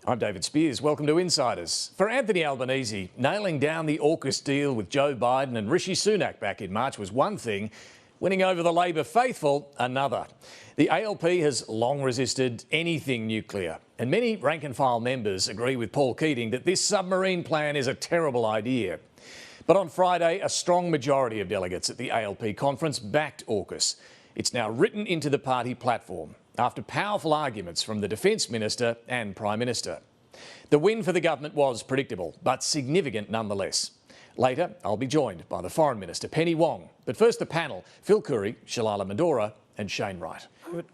I'm David Speers. Welcome to Insiders. For Anthony Albanese, nailing down the AUKUS deal with Joe Biden and Rishi Sunak back in March was one thing, winning over the Labor faithful another. The ALP has long resisted anything nuclear, and many rank-and-file members agree with Paul Keating that this submarine plan is a terrible idea. But on Friday, a strong majority of delegates at the ALP Conference backed AUKUS. It's now written into the party platform, after powerful arguments from the Defence Minister and Prime Minister. The win for the government was predictable, but significant nonetheless. Later, I'll be joined by the Foreign Minister Penny Wong. But first, the panel, Coorey, Shalailah Medhora and Wright.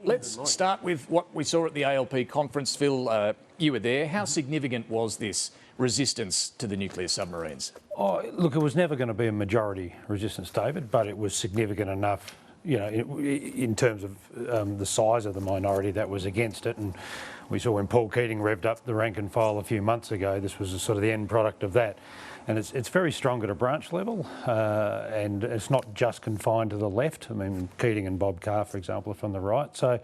Let's start with what we saw at the ALP conference. Phil, you were there. How significant was this resistance to the nuclear submarines? Oh, look, it was never going to be a majority resistance, David, but it was significant enough, you know, in terms of the size of the minority that was against it. And we saw when Paul Keating revved up the rank and file a few months ago, this was sort of the end product of that. And it's very strong at a branch level, and it's not just confined to the left. I mean, Keating and Bob Carr, for example, are from the right. So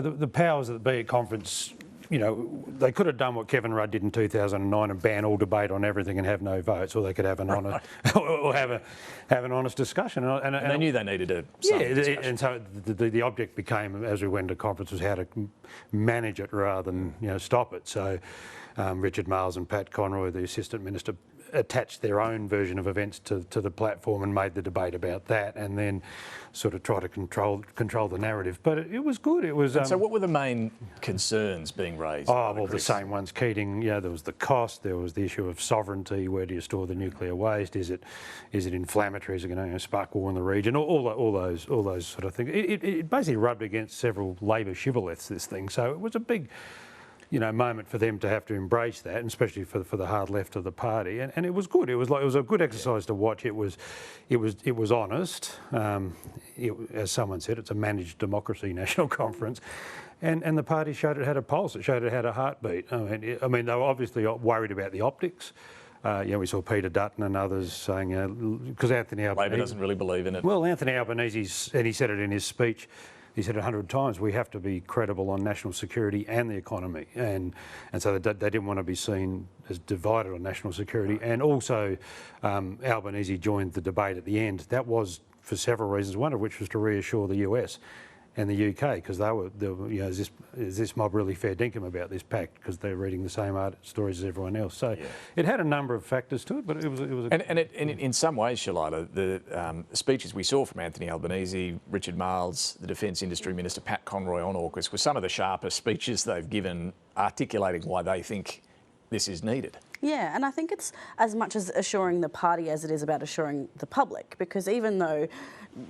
the powers that be at conference, you know, they could have done what Kevin Rudd did in 2009 and ban all debate on everything and have no votes, or they could have an honest, or have an honest discussion. And they knew they needed a discussion. And so the object became, as we went to conference, was how to manage it rather than stop it. So Richard Marles and Pat Conroy, the Assistant Minister, attached their own version of events to the platform and made the debate about that, and then sort of try to control the narrative. But it was good. It was. So what were the main concerns being raised? Oh, well, the same ones. Keating, there was the cost. There was the issue of sovereignty. Where do you store the nuclear waste? Is it inflammatory? Is it going to spark war in the region? All those sort of things. It basically rubbed against several Labor shibboleths, this thing. So it was a big moment for them to have to embrace that, and especially for the hard left of the party, and it was good. It was a good exercise to watch. It was honest. As someone said, it's a managed democracy national conference, and the party showed it had a pulse. It showed it had a heartbeat. I mean, they were obviously worried about the optics. We saw Peter Dutton and others saying, because Anthony Albanese... Labor doesn't really believe in it. Well, Anthony Albanese, and he said it in his speech, he said 100 times, we have to be credible on national security and the economy. And so they didn't want to be seen as divided on national security. And also, Albanese joined the debate at the end. That was for several reasons, one of which was to reassure the US and the UK, because they were is this mob really fair dinkum about this pact, because they're reading the same art stories as everyone else. So it had a number of factors to it, but it was in some ways, Shalailah, the speeches we saw from Anthony Albanese, Richard Marles, the Defence Industry Minister Pat Conroy on AUKUS were some of the sharpest speeches they've given, articulating why they think this is needed. Yeah, and I think it's as much as assuring the party as it is about assuring the public, because even though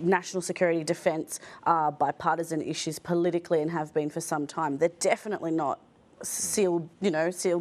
national security, defence are bipartisan issues politically and have been for some time, they're definitely not sealed,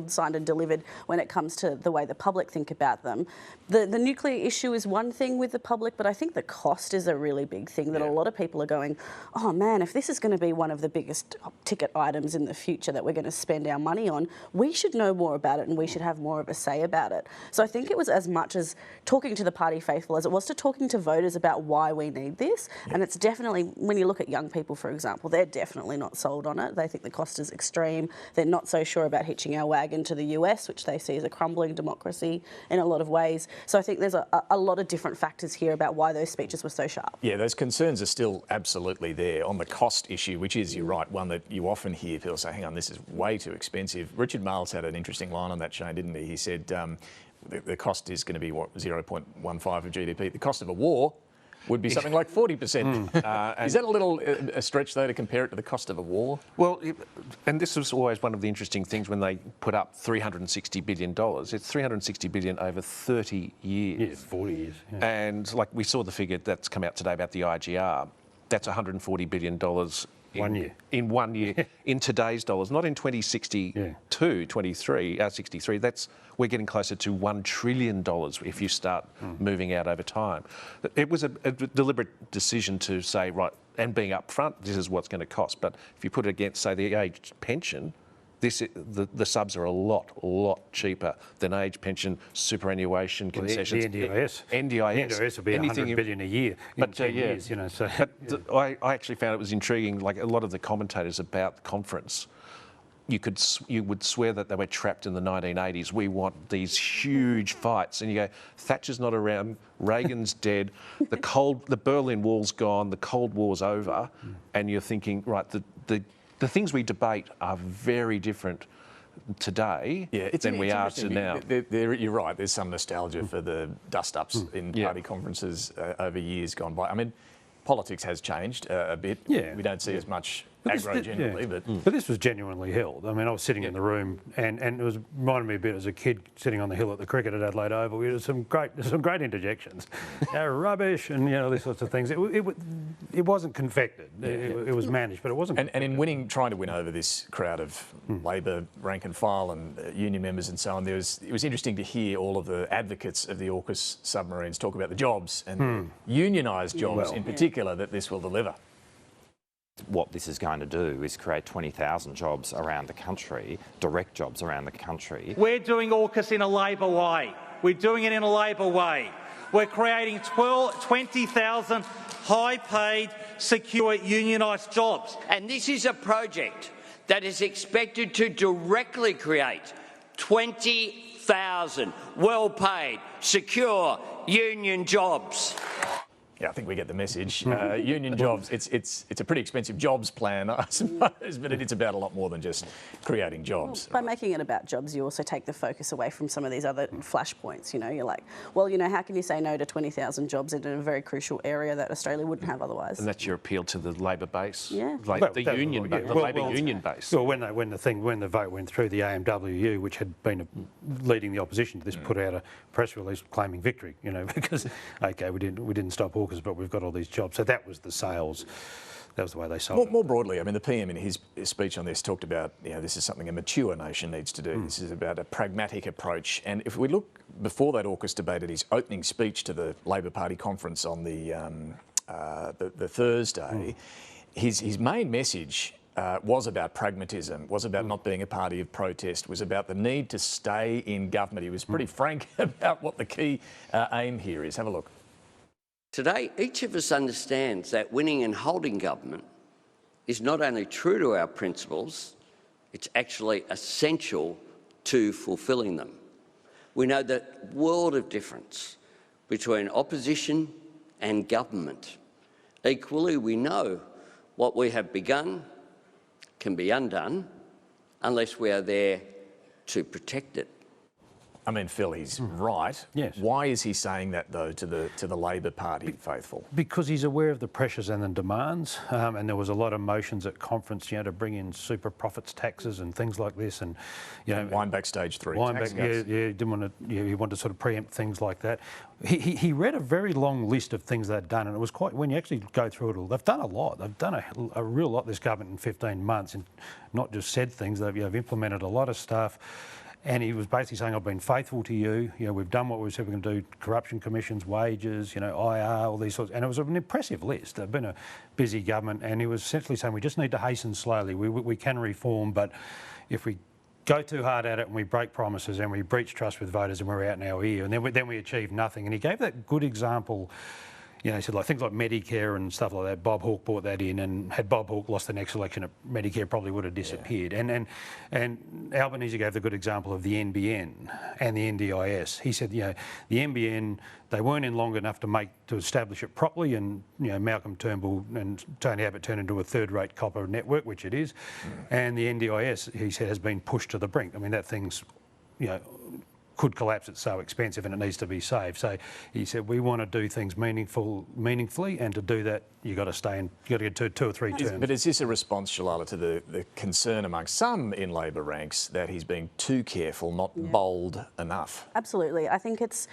signed and delivered when it comes to the way the public think about them. The nuclear issue is one thing with the public, but I think the cost is a really big thing that a lot of people are going, oh man, if this is going to be one of the biggest ticket items in the future that we're going to spend our money on, we should know more about it and we should have more of a say about it. So I think it was as much as talking to the party faithful as it was to talking to voters about why we need this. And it's definitely, when you look at young people, for example, they're definitely not sold on it. They think the cost is extreme. They're not so sure about hitching our wagon to the US, which they see as a crumbling democracy in a lot of ways. So I think there's a lot of different factors here about why those speeches were so sharp. Yeah, those concerns are still absolutely there. On the cost issue, which is, you're right, one that you often hear people say, hang on, this is way too expensive. Richard Marles had an interesting line on that, Shane, didn't he? He said the cost is going to be, 0.15 of GDP. The cost of a war would be something like 40%. Is that a stretch, though, to compare it to the cost of a war? Well, and this was always one of the interesting things when they put up $360 billion. It's $360 billion over 30 years. Yeah, 40 years. Yeah. And like we saw the figure that's come out today about the IGR, that's $140 billion in 1 year, in today's dollars, not in 2062, 63. We're getting closer to $1 trillion if you start moving out over time. It was a deliberate decision to say, right, and being upfront, this is what's going to cost. But if you put it against, say, the age pension, the subs are a lot cheaper than age pension, superannuation, concessions. The NDIS. NDIS will be $100 billion a year in 10 years. I actually found it was intriguing. Like a lot of the commentators about the conference you would swear that they were trapped in the 1980s. We want these huge fights, and you go, Thatcher's not around, Reagan's dead, the Berlin Wall's gone, the Cold War's over, and you're thinking, right, the things we debate are very different today than we are to now. You're right. There's some nostalgia for the dust-ups in party conferences over years gone by. I mean, politics has changed a bit. Yeah. We don't see as much aggro generally, but this was genuinely held. I mean, I was sitting in the room, and it was reminded me a bit as a kid sitting on the hill at the cricket at Adelaide Oval. We had some great interjections, rubbish, and these sorts of things. It wasn't confected. It was managed, but it wasn't. And in trying to win over this crowd of Labor rank and file and union members and so on, it was interesting to hear all of the advocates of the AUKUS submarines talk about the jobs and unionised jobs in particular that this will deliver. What this is going to do is create 20,000 jobs around the country, direct jobs around the country. We're doing AUKUS in a Labor way. We're doing it in a Labor way. We're creating 20,000 high-paid, secure, unionised jobs. And this is a project that is expected to directly create 20,000 well-paid, secure, union jobs. Yeah, I think we get the message. Union jobs, it's a pretty expensive jobs plan, I suppose, but it's about a lot more than just creating jobs. Well, by making it about jobs, you also take the focus away from some of these other flashpoints. You're like, well, how can you say no to 20,000 jobs in a very crucial area that Australia wouldn't have otherwise? And that's your appeal to the Labor base? Yeah. Like the Labor union base. Well, when the vote went through, the AMWU, which had been leading the opposition to this, put out a press release claiming victory, because, OK, we didn't stop AUKUS, but we've got all these jobs. So that was the sales. That was the way they sold it. More broadly, I mean, the PM in his speech on this talked about, this is something a mature nation needs to do. This is about a pragmatic approach. And if we look before that AUKUS debate at his opening speech to the Labor Party conference on the Thursday, his main message was about pragmatism, was about not being a party of protest, was about the need to stay in government. He was pretty frank about what the key aim here is. Have a look. Today, each of us understands that winning and holding government is not only true to our principles, it's actually essential to fulfilling them. We know the world of difference between opposition and government. Equally, we know what we have begun can be undone unless we are there to protect it. I mean, Phil, he's right. Yes. Why is he saying that, though, to the Labor Party faithful? Because he's aware of the pressures and the demands, and there was a lot of motions at conference, to bring in super profits taxes and things like this, and wind back stage 3. Didn't want to. He wanted to sort of preempt things like that. He read a very long list of things they'd done, and it was quite. When you actually go through it all, they've done a lot. They've done a real lot. This government in 15 months, and not just said things. They've implemented a lot of stuff. And he was basically saying, I've been faithful to you. We've done what we said we're going to do, corruption commissions, wages, IR, all these sorts. And it was an impressive list. They've been a busy government. And he was essentially saying, we just need to hasten slowly. We can reform, but if we go too hard at it and we break promises and we breach trust with voters and we're out in our ear, and then we achieve nothing. And he gave that good example. He said things like Medicare and stuff like that. Bob Hawke brought that in, and had Bob Hawke lost the next election, Medicare probably would have disappeared. Yeah. And Albanese gave the good example of the NBN and the NDIS. He said, the NBN, they weren't in long enough to establish it properly, and Malcolm Turnbull and Tony Abbott turned into a third-rate copper network, which it is. And the NDIS, he said, has been pushed to the brink. I mean, that thing's, could collapse. It's so expensive and it needs to be saved. So he said, we want to do things meaningfully, and to do that, you've got to stay in, you've got to get two or three terms. But is this a response, Shalailah, to the concern amongst some in Labor ranks that he's being too careful, not bold enough? Absolutely. I think it's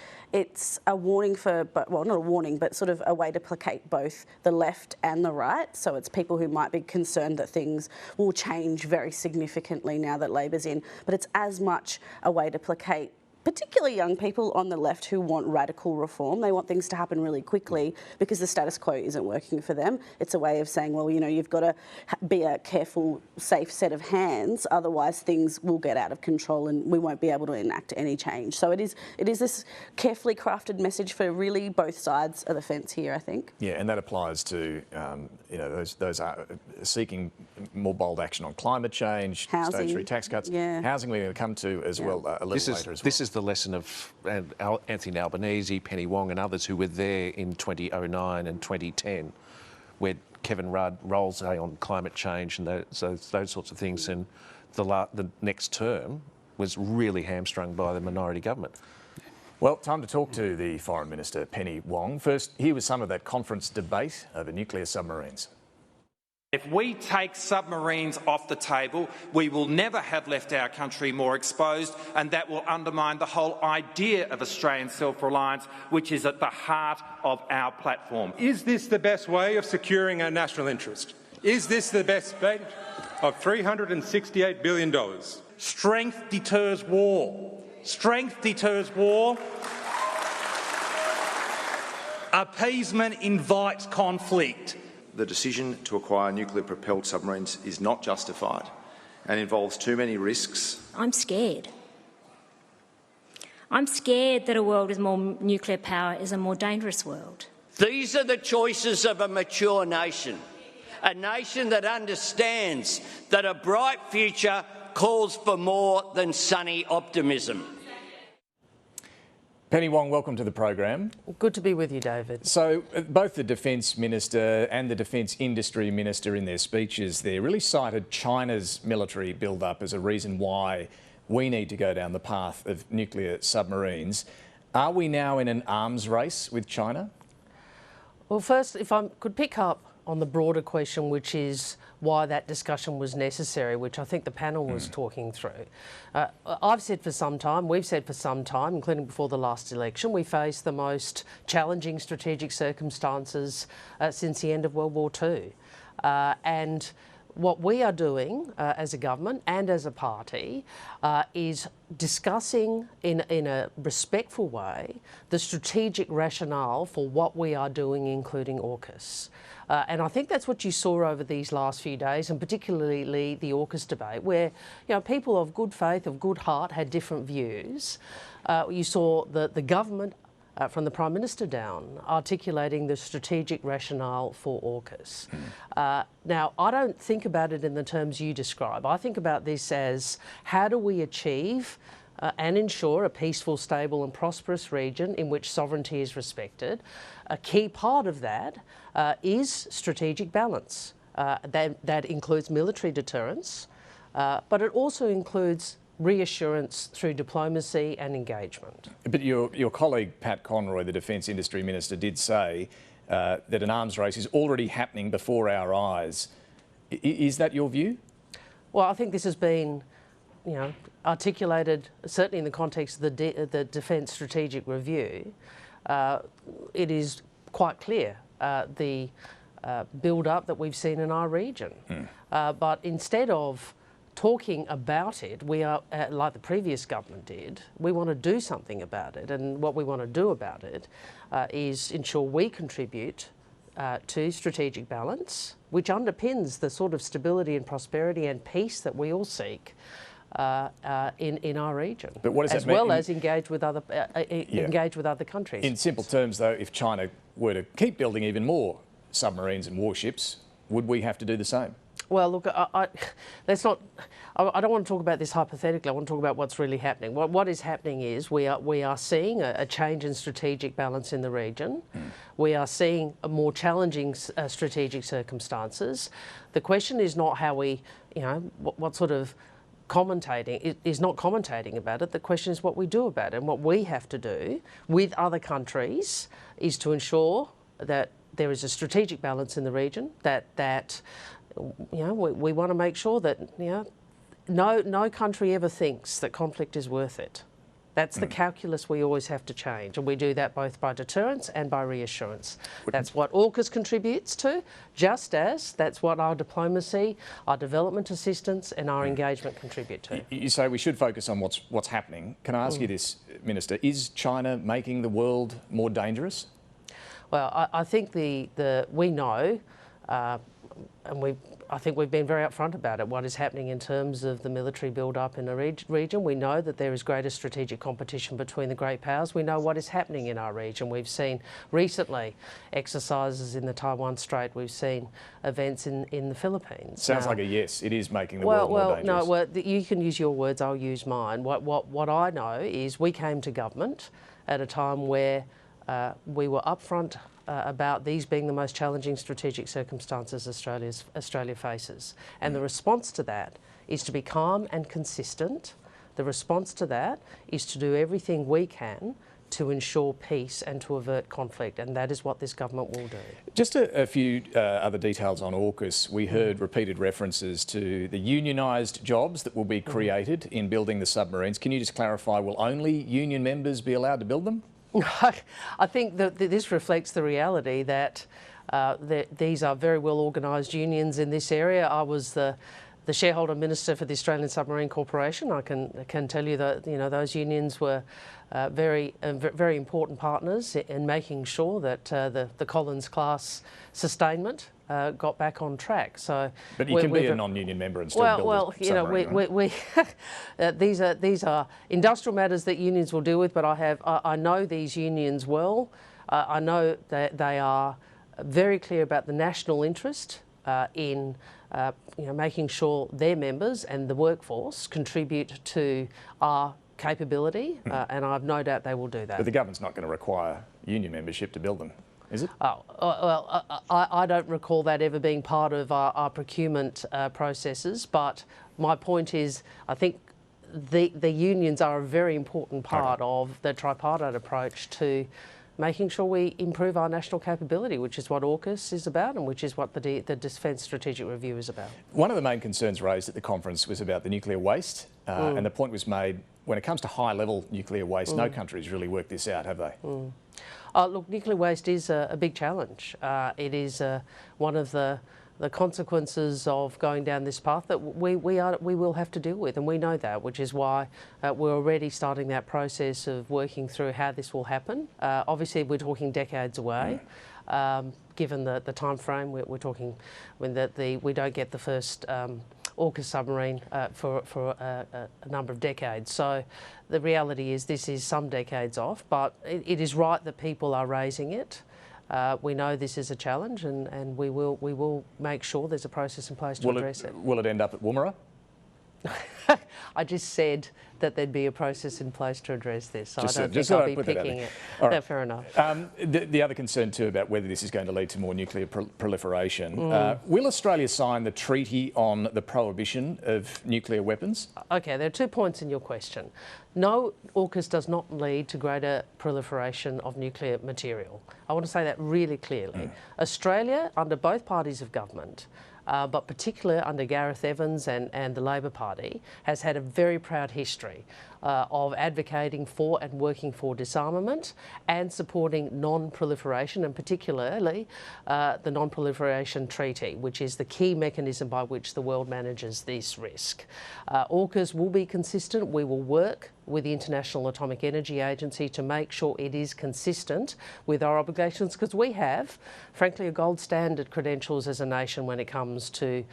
a warning not a warning, but sort of a way to placate both the left and the right. So it's people who might be concerned that things will change very significantly now that Labor's in, but it's as much a way to placate particularly young people on the left who want radical reform. They want things to happen really quickly because the status quo isn't working for them. It's a way of saying, well, you know, you've got to be a careful, safe set of hands, otherwise things will get out of control and we won't be able to enact any change. So it is this carefully crafted message for really both sides of the fence here, I think. Yeah, and that applies to you know, those are seeking more bold action on climate change, Housing. stage 3 tax cuts. Yeah. Housing we're going to come to as well a little later as well. This is the lesson of Anthony Albanese, Penny Wong and others who were there in 2009 and 2010, where Kevin Rudd rolls on climate change and those sorts of things, and the next term was really hamstrung by the minority government. Well, time to talk to the Foreign Minister, Penny Wong. First, here was some of that conference debate over nuclear submarines. If we take submarines off the table, we will never have left our country more exposed, and that will undermine the whole idea of Australian self-reliance, which is at the heart of our platform. Is this the best way of securing our national interest? Is this the best spend of $368 billion? Strength deters war. Strength deters war. Appeasement invites conflict. The decision to acquire nuclear-propelled submarines is not justified and involves too many risks. I'm scared. I'm scared that a world with more nuclear power is a more dangerous world. These are the choices of a mature nation, a nation that understands that a bright future calls for more than sunny optimism. Penny Wong, welcome to the program. Good to be with you, David. So both the Defence Minister and the Defence Industry Minister in their speeches there really cited China's military build-up as a reason why we need to go down the path of nuclear submarines. Are we now in an arms race with China? Well, first, if I could pick up on the broader question, which is why that discussion was necessary, which I think the panel was talking through. I've said for some time, we've said for some time, including before the last election, we face the most challenging strategic circumstances since the end of World War II. And what we are doing as a government and as a party is discussing in a respectful way the strategic rationale for what we are doing, including AUKUS. And I think that's what you saw over these last few days, and particularly the AUKUS debate, where people of good faith, of good heart, had different views. You saw the government, from the Prime Minister down, articulating the strategic rationale for AUKUS. Now, I don't think about it in the terms you describe. I think about this as how do we achieve and ensure a peaceful, stable and prosperous region in which sovereignty is respected. A key part of that is strategic balance. That includes military deterrence, but it also includes reassurance through diplomacy and engagement. But your colleague Pat Conroy, the Defence Industry Minister, did say that an arms race is already happening before our eyes. Is that your view? Well, I think this has been articulated, certainly in the context of the Defence Strategic Review. It is quite clear the build-up that we've seen in our region. But instead of talking about it, we are, like the previous government did, we want to do something about it. And what we want to do about it is ensure we contribute to strategic balance, which underpins the sort of stability and prosperity and peace that we all seek in our region, but what does as that mean? well as engage with other countries. In simple terms, though, if China were to keep building even more submarines and warships, would we have to do the same? Well, look, let's not. I don't want to talk about this hypothetically. I want to talk about what's really happening. What is happening is we are seeing a change in strategic balance in the region. We are seeing a more challenging strategic circumstances. The question is not how we, what sort of commentating. It is not commentating about it. The question is what we do about it. And what we have to do with other countries is to ensure that there is a strategic balance in the region. That we want to make sure that no country ever thinks that conflict is worth it. That's the calculus we always have to change, and we do that both by deterrence and by reassurance. That's what AUKUS contributes to, just as that's what our diplomacy, our development assistance and our engagement contribute to. You say we should focus on what's happening. Can I ask you this, Minister? Is China making the world more dangerous? Well, I think we know, and I think we've been very upfront about it, what is happening in terms of the military build-up in the region. We know that there is greater strategic competition between the great powers. We know what is happening in our region. We've seen recently exercises in the Taiwan Strait. We've seen events in the Philippines. Sounds like a yes. It is making the world more dangerous. No, you can use your words, I'll use mine. What I know is we came to government at a time where we were upfront about these being the most challenging strategic circumstances Australia faces. And the response to that is to be calm and consistent. The response to that is to do everything we can to ensure peace and to avert conflict, and that is what this government will do. Just a few other details on AUKUS. We heard repeated references to the unionised jobs that will be created in building the submarines. Can you just clarify, will only union members be allowed to build them? I think that this reflects the reality that these are very well organised unions in this area. I was the shareholder minister for the Australian Submarine Corporation. I can tell you that those unions were very important partners in making sure that the Collins class sustainment got back on track. So, but you can be a non-union member and still build a submarine, right? These are industrial matters that unions will deal with. But I know these unions well. I know that they are very clear about the national interest in making sure their members and the workforce contribute to our capability, and I have no doubt they will do that. But the government's not going to require union membership to build them, is it? I don't recall that ever being part of our procurement processes, but my point is I think the unions are a very important part of the tripartite approach to making sure we improve our national capability, which is what AUKUS is about and which is what the Defence Strategic Review is about. One of the main concerns raised at the conference was about the nuclear waste, and the point was made, when it comes to high-level nuclear waste, no country's really worked this out, have they? Look, nuclear waste is a big challenge. It is one of the consequences of going down this path that we will have to deal with, and we know that, which is why we're already starting that process of working through how this will happen. Obviously, we're talking decades away. Given the time frame, we're talking when we don't get the first AUKUS submarine for a number of decades. So the reality is this is some decades off, but it is right that people are raising it. We know this is a challenge, and we will make sure there's a process in place to address it. Will it end up at Woomera? I just said that there'd be a process in place to address this. So I don't think I'll be picking it. Right. No, fair enough. The other concern too about whether this is going to lead to more nuclear proliferation. Will Australia sign the treaty on the prohibition of nuclear weapons? Okay, there are 2 points in your question. No, AUKUS does not lead to greater proliferation of nuclear material. I want to say that really clearly. Australia, under both parties of government, but particularly under Gareth Evans and the Labor Party, has had a very proud history of advocating for and working for disarmament and supporting non-proliferation, and particularly the Non-Proliferation Treaty, which is the key mechanism by which the world manages this risk. AUKUS will be consistent. We will work with the International Atomic Energy Agency to make sure it is consistent with our obligations, because we have, frankly, a gold standard credentials as a nation when it comes to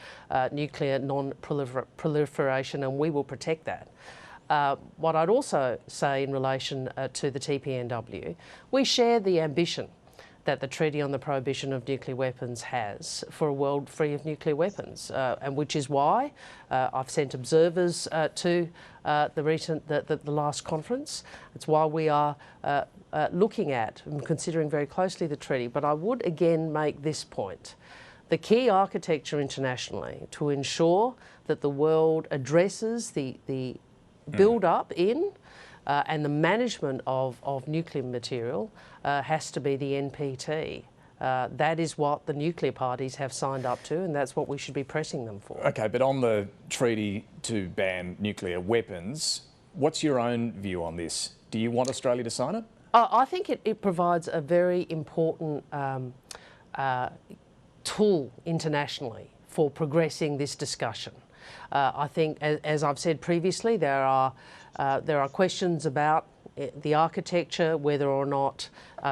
nuclear non-proliferation, and we will protect that. What I'd also say in relation to the TPNW, we share the ambition that the Treaty on the Prohibition of Nuclear Weapons has for a world free of nuclear weapons, and which is why I've sent observers to the last conference. It's why we are looking at and considering very closely the treaty. But I would again make this point. The key architecture internationally to ensure that the world addresses the build-up in and the management of nuclear material has to be the NPT. That is what the nuclear parties have signed up to, and that's what we should be pressing them for. Okay, but on the treaty to ban nuclear weapons, what's your own view on this? Do you want Australia to sign it? I think it provides a very important tool internationally for progressing this discussion. I think, as I've said previously, there are questions about the architecture, whether or not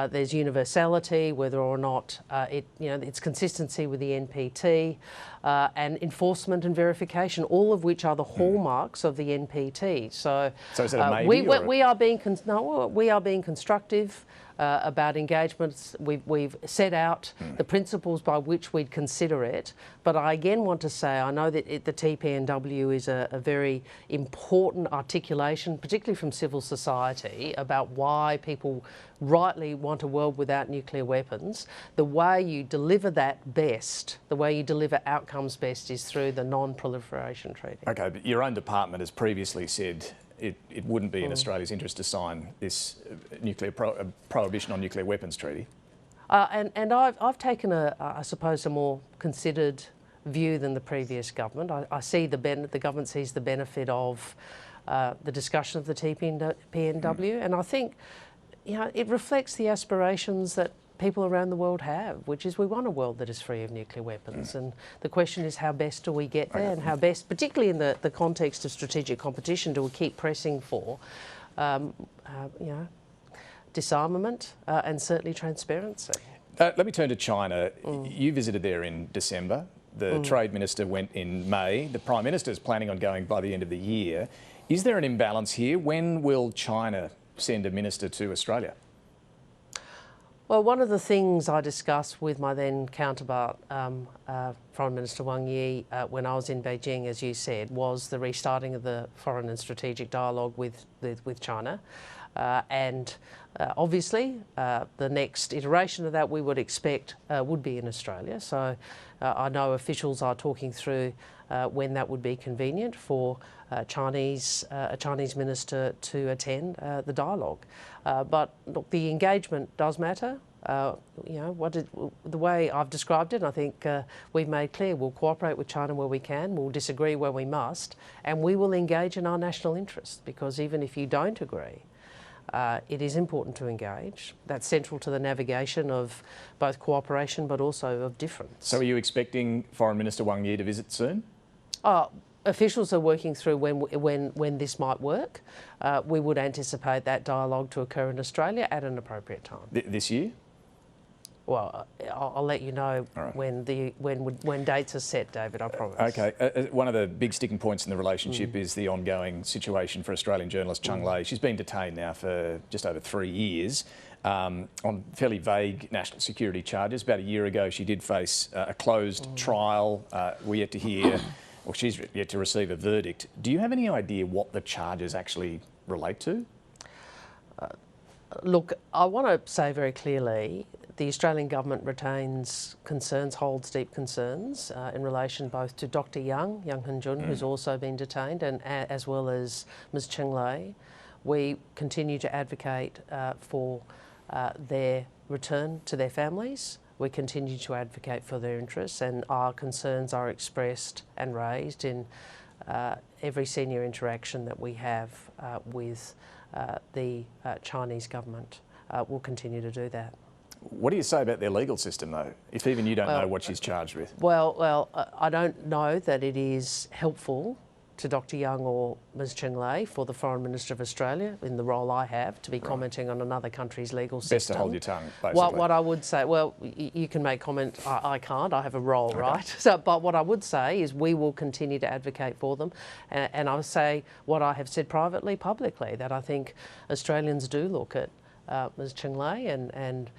there's universality, whether or not its consistency with the NPT, and enforcement and verification, all of which are the hallmarks of the NPT. So is it a maybe we are being constructive about engagements. We've set out the principles by which we'd consider it, but I again want to say I know that the TPNW is a very important articulation, particularly from civil society, about why people rightly want a world without nuclear weapons. The way you deliver that best, the way you deliver outcomes best, is through the Non-Proliferation Treaty. Okay, but your own department has previously said it wouldn't be in Australia's interest to sign this prohibition on nuclear weapons treaty. And I've taken I suppose, a more considered view than the previous government. I see the government sees the benefit of the discussion of the TPNW, and I think it reflects the aspirations that people around the world have, which is we want a world that is free of nuclear weapons. And the question is, how best do we get there, and how best, particularly in the context of strategic competition, do we keep pressing for disarmament and certainly transparency. Let me turn to China. You visited there in December. The Trade Minister went in May. The Prime Minister is planning on going by the end of the year. Is there an imbalance here? When will China send a minister to Australia? Well, one of the things I discussed with my then counterpart, Foreign Minister Wang Yi, when I was in Beijing, as you said, was the restarting of the foreign and strategic dialogue with China. Obviously, the next iteration of that we would expect would be in Australia. So I know officials are talking through when that would be convenient for a Chinese minister to attend the dialogue. But look, the engagement does matter. The way I've described it, I think we've made clear we'll cooperate with China where we can, we'll disagree where we must, and we will engage in our national interests, because even if you don't agree, it is important to engage. That's central to the navigation of both cooperation but also of difference. So are you expecting Foreign Minister Wang Yi to visit soon? Officials are working through when this might work. We would anticipate that dialogue to occur in Australia at an appropriate time. This year? Well, I'll let you know when dates are set, David, I promise. Okay. One of the big sticking points in the relationship is the ongoing situation for Australian journalist Chung Lei. She's been detained now for just over 3 years on fairly vague national security charges. About a year ago, she did face a closed trial. We're yet to hear, or she's yet to receive a verdict. Do you have any idea what the charges actually relate to? Look, I want to say very clearly, the Australian government retains concerns, holds deep concerns in relation both to Dr Yang Hun-jun, who's also been detained, and as well as Ms Chung Lei. We continue to advocate for their return to their families. We continue to advocate for their interests, and our concerns are expressed and raised in every senior interaction that we have with the Chinese government. We'll continue to do that. What do you say about their legal system, though, if even you don't know what she's charged with? Well, I don't know that it is helpful to Dr Yang or Ms Chung Lei for the Foreign Minister of Australia, in the role I have, to be commenting on another country's legal system. Best to hold your tongue, basically. What I would say, well, you can make comment, I can't, I have a role, right? So, but what I would say is we will continue to advocate for them, and I would say what I have said privately, publicly, that I think Australians do look at Ms Chung Lei and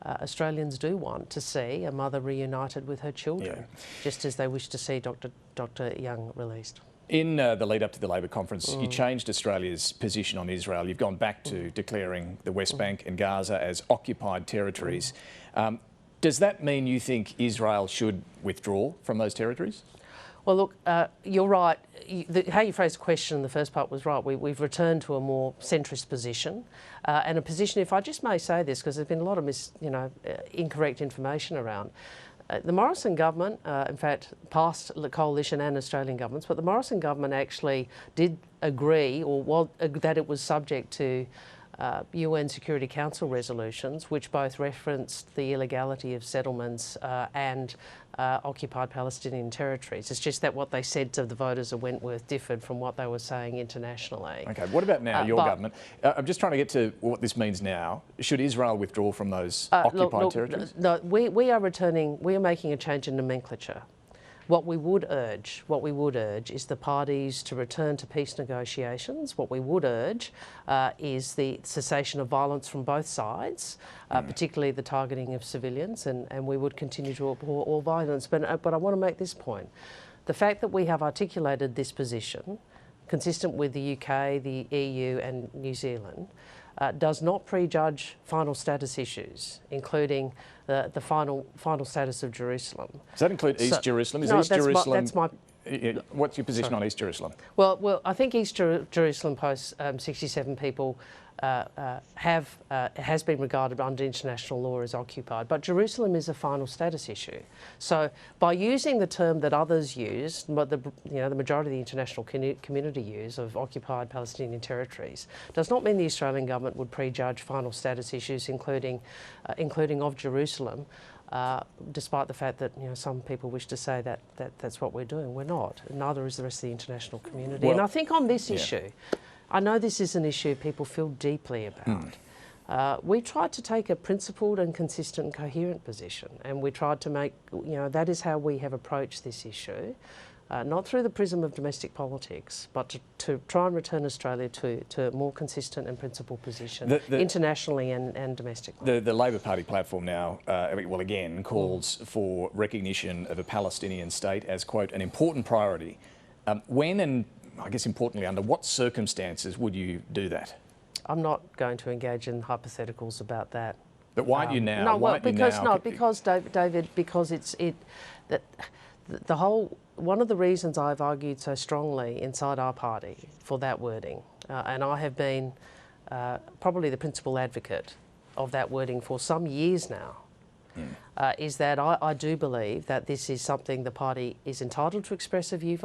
Australians do want to see a mother reunited with her children, just as they wish to see Dr Yang released. In the lead up to the Labor Conference, you changed Australia's position on Israel. You've gone back to declaring the West Bank and Gaza as occupied territories. Does that mean you think Israel should withdraw from those territories? Well, look, you're right. How you phrased the question in the first part was right. We've returned to a more centrist position, and a position, if I just may say this, because there's been a lot of incorrect information around. The Morrison government, in fact, past the coalition and Australian governments, but the Morrison government actually did agree, or that it was subject to UN Security Council resolutions, which both referenced the illegality of settlements and occupied Palestinian territories. It's just that what they said to the voters of Wentworth differed from what they were saying internationally. Okay, what about now, your government? I'm just trying to get to what this means now. Should Israel withdraw from those occupied territories? No, we are making a change in nomenclature. What we would urge is the parties to return to peace negotiations. What we would urge is the cessation of violence from both sides, particularly the targeting of civilians, and we would continue to abhor all violence. But I want to make this point. The fact that we have articulated this position, consistent with the UK, the EU and New Zealand, does not prejudge final status issues, including the final status of Jerusalem. Does that include East Jerusalem? Is East Jerusalem? What's your position on East Jerusalem? Well, I think East Jerusalem post 67 people has been regarded under international law as occupied, but Jerusalem is a final status issue. So by using the term that others use, but the majority of the international community use of occupied Palestinian territories, does not mean the Australian government would prejudge final status issues, including of Jerusalem. Despite the fact that some people wish to say that that's what we're doing, we're not. Neither is the rest of the international community. Well, and I think on this issue, I know this is an issue people feel deeply about. We tried to take a principled and consistent and coherent position, and we tried to make, that is how we have approached this issue, not through the prism of domestic politics, but to try and return Australia to a more consistent and principled position internationally and domestically. The Labor Party platform now, again, calls for recognition of a Palestinian state as, quote, an important priority. When and I guess importantly, under what circumstances would you do that? I'm not going to engage in hypotheticals about that. But why aren't you now? No, well, because David, because the whole. One of the reasons I've argued so strongly inside our party for that wording, and I have been probably the principal advocate of that wording for some years now, is that I do believe that this is something the party is entitled to express a view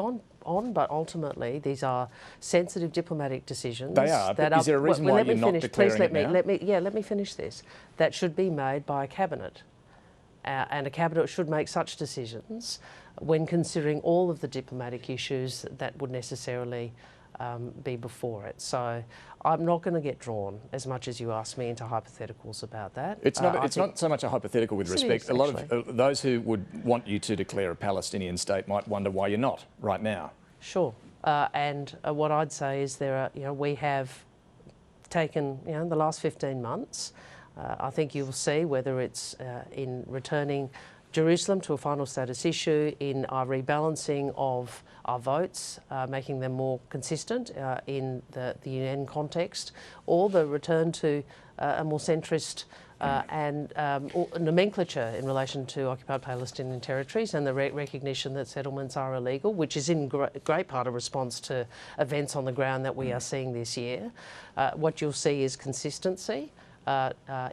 on, but ultimately these are sensitive diplomatic decisions. They are, but is there a reason why you're not declaring it now? Let me finish this. That should be made by a cabinet. And a cabinet should make such decisions when considering all of the diplomatic issues that would necessarily be before it. So I'm not going to get drawn, as much as you ask me, into hypotheticals about that. It's not so much a hypothetical with respect. A lot of those who would want you to declare a Palestinian state might wonder why you're not right now. Sure. And what I'd say is we have taken, the last 15 months, I think you'll see whether it's in returning Jerusalem to a final status issue, in our rebalancing of our votes, making them more consistent in the UN context, or the return to a more centrist and nomenclature in relation to occupied Palestinian territories and the recognition that settlements are illegal, which is in great part a response to events on the ground that we are seeing this year. What you'll see is consistency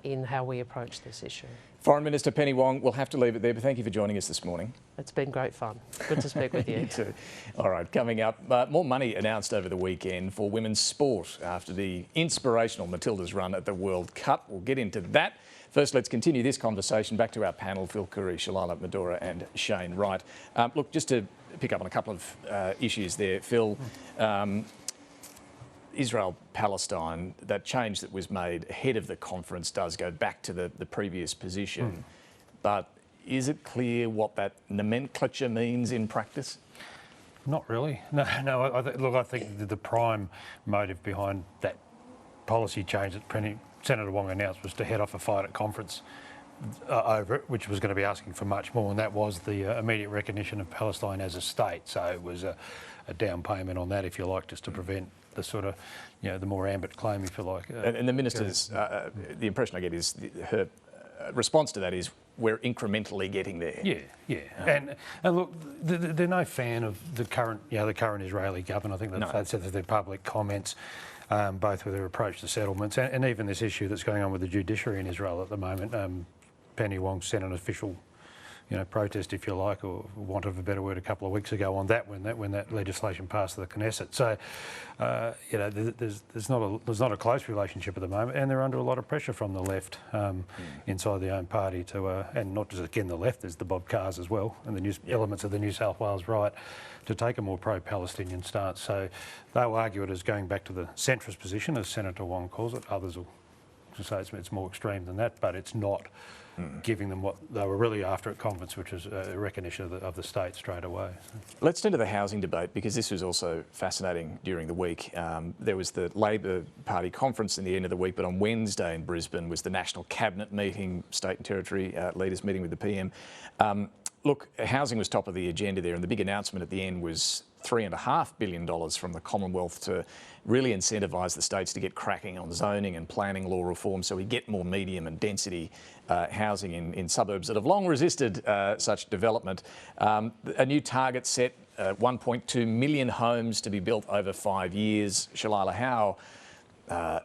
in how we approach this issue. Foreign Minister Penny Wong, we'll have to leave it there, but thank you for joining us this morning. It's been great fun. Good to speak with you. You too. All right, coming up, more money announced over the weekend for women's sport after the inspirational Matildas run at the World Cup. We'll get into that. First, let's continue this conversation back to our panel, Huw, Coorey, Shalailah Medhora and Shane Wright. Look, just to pick up on a couple of issues there, Phil. Israel-Palestine, that change that was made ahead of the conference does go back to the previous position. But is it clear what that nomenclature means in practice? Not really. No. I think the prime motive behind that policy change that Senator Wong announced was to head off a fight at conference over it, which was going to be asking for much more, and that was the immediate recognition of Palestine as a state. So it was a down payment on that, if you like, just to prevent the sort of, the more ambit claim, if you like. And the minister's, the impression I get is her response to that is we're incrementally getting there. Yeah. And look, they're no fan of the current Israeli government. I think they've said that their public comments, both with their approach to settlements and even this issue that's going on with the judiciary in Israel at the moment. Penny Wong sent an official protest, if you like, or want of a better word, a couple of weeks ago on that when that legislation passed the Knesset. So, there's not a close relationship at the moment, and they're under a lot of pressure from the left inside their own party to, and not just again the left, there's the Bob Carrs as well, and the elements of the New South Wales right, to take a more pro-Palestinian stance. So they'll argue it as going back to the centrist position, as Senator Wong calls it. Others will say it's more extreme than that, but it's not giving them what they were really after at conference, which is a recognition of the state straight away. Let's turn to the housing debate, because this was also fascinating during the week. There was the Labor Party conference in the end of the week, but on Wednesday in Brisbane was the National Cabinet meeting, state and territory leaders meeting with the PM. Look, housing was top of the agenda there, and the big announcement at the end was $3.5 billion from the Commonwealth to really incentivise the states to get cracking on zoning and planning law reform, so we get more medium and density housing in suburbs that have long resisted such development. A new target set, 1.2 million homes to be built over 5 years. Shalailah, how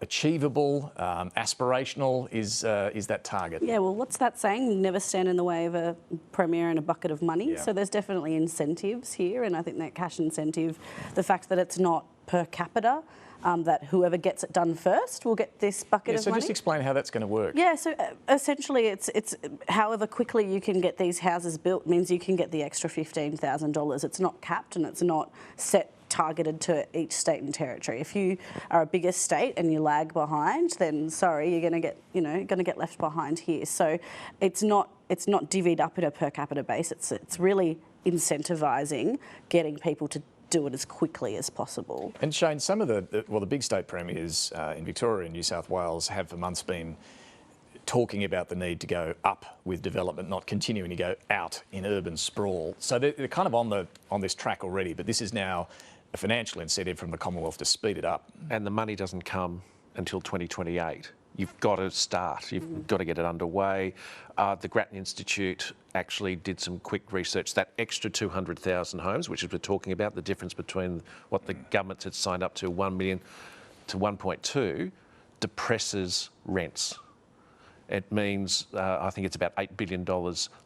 achievable, aspirational is that target? Yeah, well, what's that saying? Never stand in the way of a premier and a bucket of money. Yeah. So there's definitely incentives here, and I think that cash incentive, the fact that it's not per capita, that whoever gets it done first will get this bucket of money. So just explain how that's going to work. Yeah, so essentially it's however quickly you can get these houses built means you can get the extra $15,000. It's not capped and it's not set targeted to each state and territory. If you are a bigger state and you lag behind, then sorry, you're going to get left behind here. So it's not divvied up in a per capita base. It's really incentivising getting people to do it as quickly as possible. And Shane, some of the big state premiers in Victoria and New South Wales have for months been talking about the need to go up with development, not continuing to go out in urban sprawl. So they're kind of on this track already, but this is now a financial incentive from the Commonwealth to speed it up. And the money doesn't come until 2028. You've got to start. You've got to get it underway. The Grattan Institute actually did some quick research. That extra 200,000 homes, which we're talking about, the difference between what the government had signed up to, 1 million to 1.2, depresses rents. It means, I think it's about $8 billion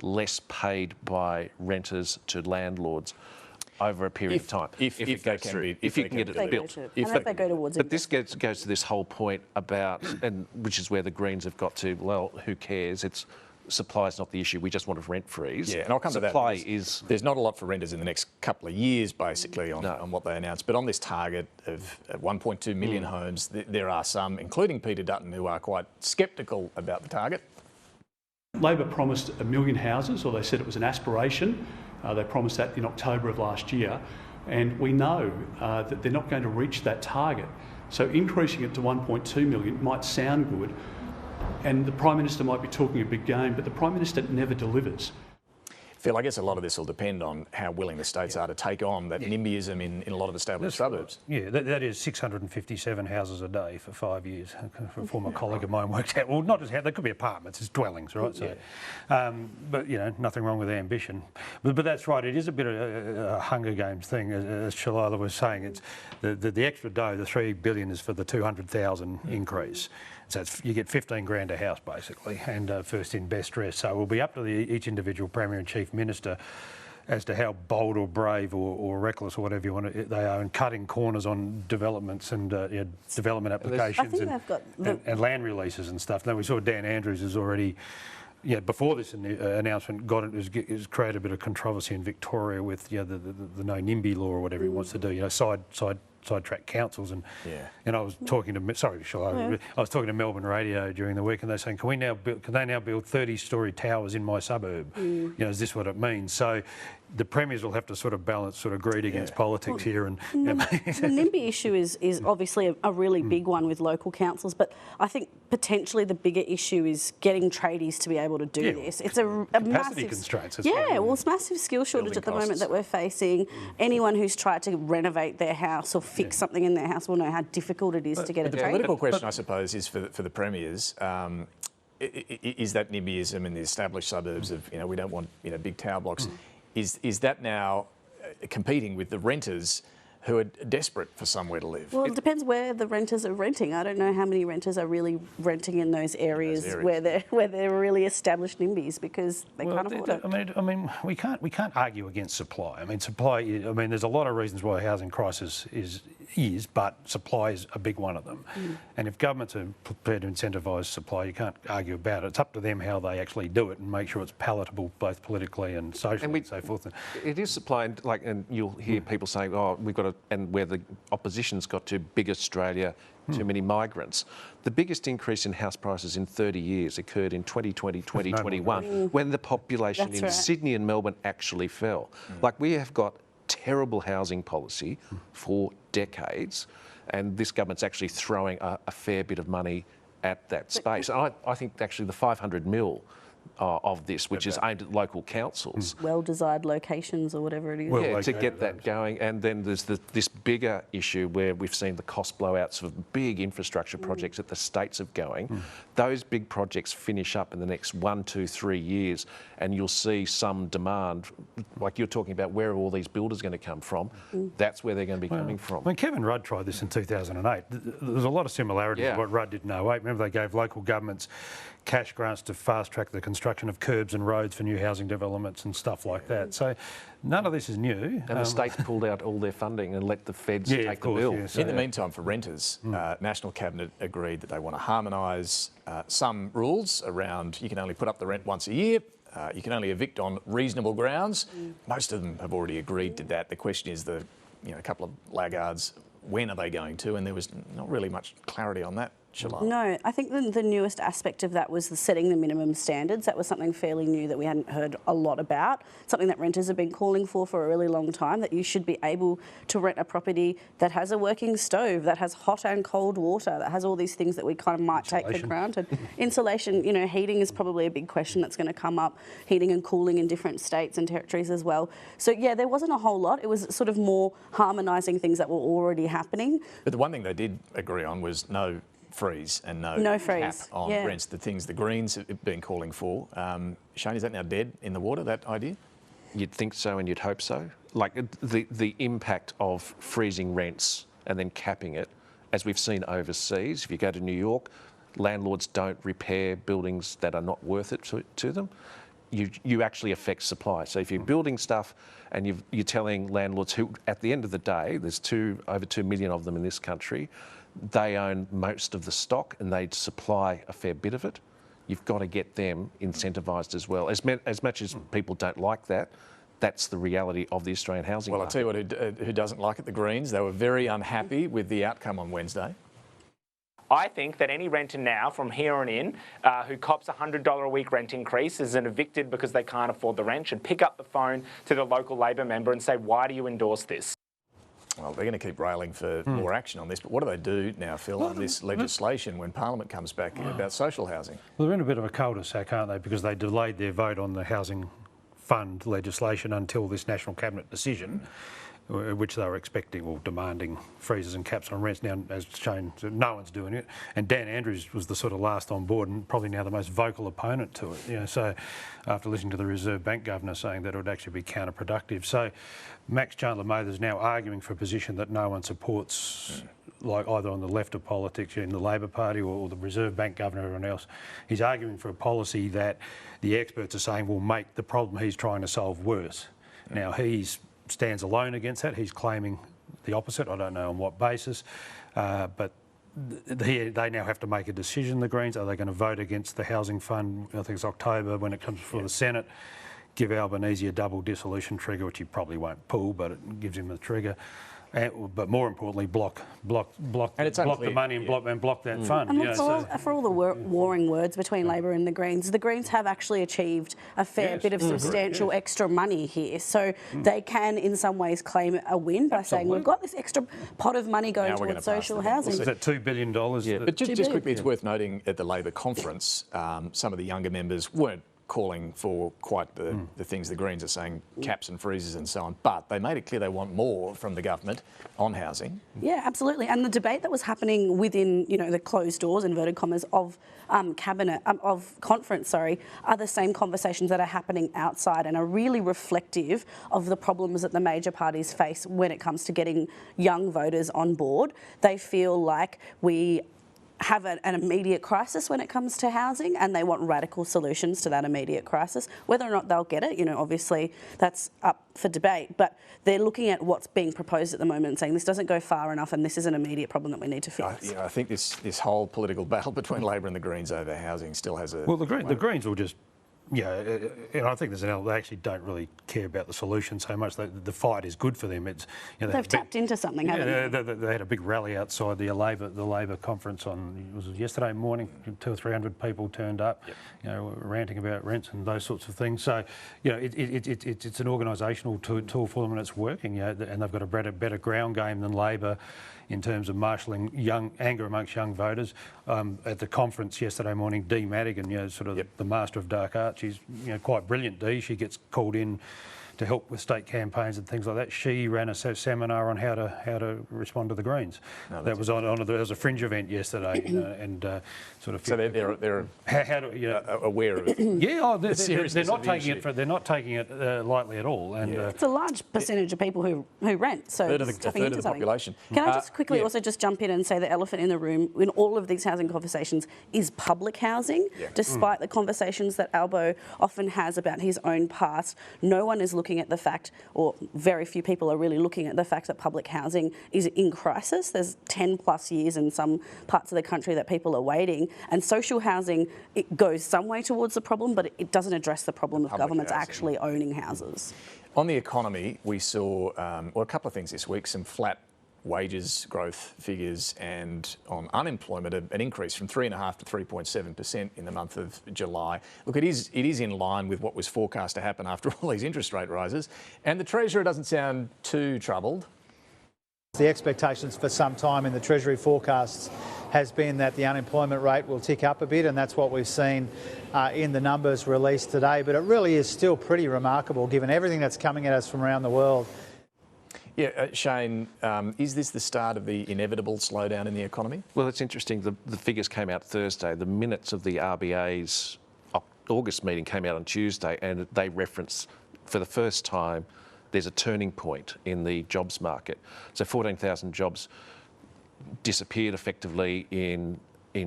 less paid by renters to landlords over a period of time. If it goes through. If you can get it built. If they go towards it. But this goes to this whole point about, and which is where the Greens have got to, well, who cares? Supply is not the issue. We just want a rent freeze. Yeah, and I'll come to that. Supply is... There's not a lot for renters in the next couple of years, basically, on what they announced. But on this target of 1.2 million homes, there are some, including Peter Dutton, who are quite sceptical about the target. Labor promised 1 million houses, or they said it was an aspiration. They promised that in October of last year, and we know that they're not going to reach that target. So increasing it to 1.2 million might sound good, and the Prime Minister might be talking a big game, but the Prime Minister never delivers. Phil, I guess a lot of this will depend on how willing the states are to take on that NIMBYism in a lot of established suburbs. Yeah, that is 657 houses a day for 5 years. A former colleague of mine worked out. Well, not just how they could be apartments, it's dwellings, right? So, but nothing wrong with ambition. But that's right. It is a bit of a Hunger Games thing, as Shalailah was saying. It's the extra dough, the $3 billion, is for the 200,000 increase. So you get 15 grand a house, basically, and first in, best dressed. So it will be up to each individual Premier and Chief Minister as to how bold or brave or reckless or whatever you want they are in cutting corners on developments and development applications and land releases and stuff. Now we saw Dan Andrews has already, before this announcement has created a bit of controversy in Victoria with the no NIMBY law or whatever he wants to do, sidetrack councils and I was talking to I was talking to Melbourne Radio during the week, and they're saying, can they now build 30-storey towers in my suburb? Is this what it means? So the premiers will have to sort of balance greed against politics here. And the NIMBY issue is obviously a really big one with local councils, but I think potentially the bigger issue is getting tradies to be able to do this. It's a massive constraints. It's massive skill shortage at the moment that we're facing. Anyone who's tried to renovate their house or fix something in their house will know how difficult it is to get a trade. The political question, I suppose, is for the premiers. Is that NIMBYism in the established suburbs of we don't want big tower blocks? Is that now competing with the renters who are desperate for somewhere to live. Well, it depends where the renters are renting. I don't know how many renters are really renting in those areas, where they're really established NIMBYs, because they can't afford it. I mean, we can't argue against supply. I mean, supply. I mean, there's a lot of reasons why a housing crisis is, but supply is a big one of them. And if governments are prepared to incentivise supply, you can't argue about it. It's up to them how they actually do it and make sure it's palatable both politically and socially and so forth. It is supply, and you'll hear people saying, "Oh, we've got to," and where the opposition's got to big Australia, too many migrants. The biggest increase in house prices in 30 years occurred in 2020, 2021, when the population in Sydney and Melbourne actually fell. Like, we have got terrible housing policy for decades, and this government's actually throwing a fair bit of money at that space. And I think actually the 500 mil of this, which is aimed at local councils. Well-designed locations or whatever it is. Yeah, to get that going. And then there's this bigger issue where we've seen the cost blowouts of big infrastructure projects that the states are going. Those big projects finish up in the next 1, 2, 3 years, and you'll see some demand, like you're talking about, where are all these builders going to come from? That's where they're going to be coming from. When Kevin Rudd tried this in 2008, there's a lot of similarities to what Rudd did in 08. Remember, they gave local governments cash grants to fast-track the construction of curbs and roads for new housing developments and stuff like that. So none of this is new. And the states pulled out all their funding and let the feds take the bill. In the meantime, for renters, National Cabinet agreed that they want to harmonise some rules around you can only put up the rent once a year, you can only evict on reasonable grounds. Most of them have already agreed to that. The question is a couple of laggards, when are they going to? And there was not really much clarity on that. No, I think the newest aspect of that was the setting the minimum standards. That was something fairly new that we hadn't heard a lot about, something that renters have been calling for a really long time, that you should be able to rent a property that has a working stove, that has hot and cold water, that has all these things that we kind of might take for granted. Insulation, heating is probably a big question that's going to come up, heating and cooling in different states and territories as well. So, yeah, there wasn't a whole lot. It was sort of more harmonising things that were already happening. But the one thing they did agree on was no freeze and no cap on rents, the things the Greens have been calling for. Shane, is that now dead in the water, that idea? You'd think so and you'd hope so. Like, the impact of freezing rents and then capping it, as we've seen overseas, if you go to New York, landlords don't repair buildings that are not worth it to them. You actually affect supply. So if you're building stuff and you're telling landlords who, at the end of the day, there's over 2 million of them in this country, they own most of the stock and they supply a fair bit of it. You've got to get them incentivised as well. As much as people don't like that, that's the reality of the Australian housing market. Well, I'll tell you who doesn't like it, the Greens. They were very unhappy with the outcome on Wednesday. I think that any renter now, from here on in, who cops a $100 a week rent increase, is an evicted because they can't afford the rent, should pick up the phone to the local Labor member and say, why do you endorse this? Well, they're going to keep railing for more action on this, but what do they do now, Phil, on this legislation when Parliament comes back about social housing? Well, they're in a bit of a cul-de-sac, aren't they, because they delayed their vote on the housing fund legislation until this National Cabinet decision, which they were expecting or demanding freezes and caps on rents. Now, as Shane said, no one's doing it. And Dan Andrews was the sort of last on board and probably now the most vocal opponent to it. So after listening to the Reserve Bank Governor saying that it would actually be counterproductive. So Max Chandler-Mather is now arguing for a position that no one supports, like either on the left of politics in the Labor Party or the Reserve Bank Governor or everyone else. He's arguing for a policy that the experts are saying will make the problem he's trying to solve worse. Now, he stands alone against that. He's claiming the opposite. I don't know on what basis, but they now have to make a decision, the Greens. Are they going to vote against the housing fund? I think it's October when it comes before the Senate. Give Albanese a double dissolution trigger, which he probably won't pull, but it gives him the trigger. But more importantly, block the money and block that fund. And for all the warring words between Labor and the Greens have actually achieved a fair bit of substantial extra money here. So they can, in some ways, claim a win by saying we've got this extra pot of money going towards social housing. Is that $2 billion? Yeah, but just quickly, it's worth noting at the Labor conference, some of the younger members weren't calling for quite the things the Greens are saying, caps and freezes and so on. But they made it clear they want more from the government on housing. Yeah, absolutely. And the debate that was happening within, the closed doors, inverted commas, of conference, are the same conversations that are happening outside and are really reflective of the problems that the major parties face when it comes to getting young voters on board. They feel like we have an immediate crisis when it comes to housing, and they want radical solutions to that immediate crisis. Whether or not they'll get it, obviously that's up for debate, but they're looking at what's being proposed at the moment and saying this doesn't go far enough and this is an immediate problem that we need to fix. I think this whole political battle between Labor and the Greens over housing still has a... Well, the Greens will just... and I think they actually don't really care about the solution so much. The fight is good for them. It's they've tapped into something, haven't they? They had a big rally outside the Labor conference was yesterday morning. 200 or 300 people turned up, ranting about rents and those sorts of things. So, it's an organisational tool for them, and it's working. And they've got a better ground game than Labor in terms of marshalling anger amongst young voters. At the conference yesterday morning, Dee Madigan, the master of dark arts, she's quite brilliant, Dee. She gets called in to help with state campaigns and things like that. She ran a seminar on how to respond to the Greens. That was there was a fringe event yesterday, and sort of. So they're aware of it. Yeah, they're not taking it. They're not taking it lightly at all. And it's a large percentage of people who rent. So a third of the population. Can I just quickly also just jump in and say the elephant in the room in all of these housing conversations is public housing. Despite the conversations that Albo often has about his own past, no one is looking at the fact, or very few people are really looking at the fact that public housing is in crisis. There's 10 plus years in some parts of the country that people are waiting, and social housing, it goes some way towards the problem, but it doesn't address the problem of governments actually owning houses. On the economy, we saw a couple of things this week, some flat wages growth figures, and on unemployment an increase from 3.5% to 3.7% in the month of July. Look, it is in line with what was forecast to happen after all these interest rate rises, and the Treasurer doesn't sound too troubled. The expectations for some time in the Treasury forecasts has been that the unemployment rate will tick up a bit, and that's what we've seen in the numbers released today. But it really is still pretty remarkable given everything that's coming at us from around the world. Yeah, Shane, is this the start of the inevitable slowdown in the economy? Well, it's interesting. The figures came out Thursday. The minutes of the RBA's August meeting came out on Tuesday, and they reference, for the first time, there's a turning point in the jobs market. So 14,000 jobs disappeared effectively in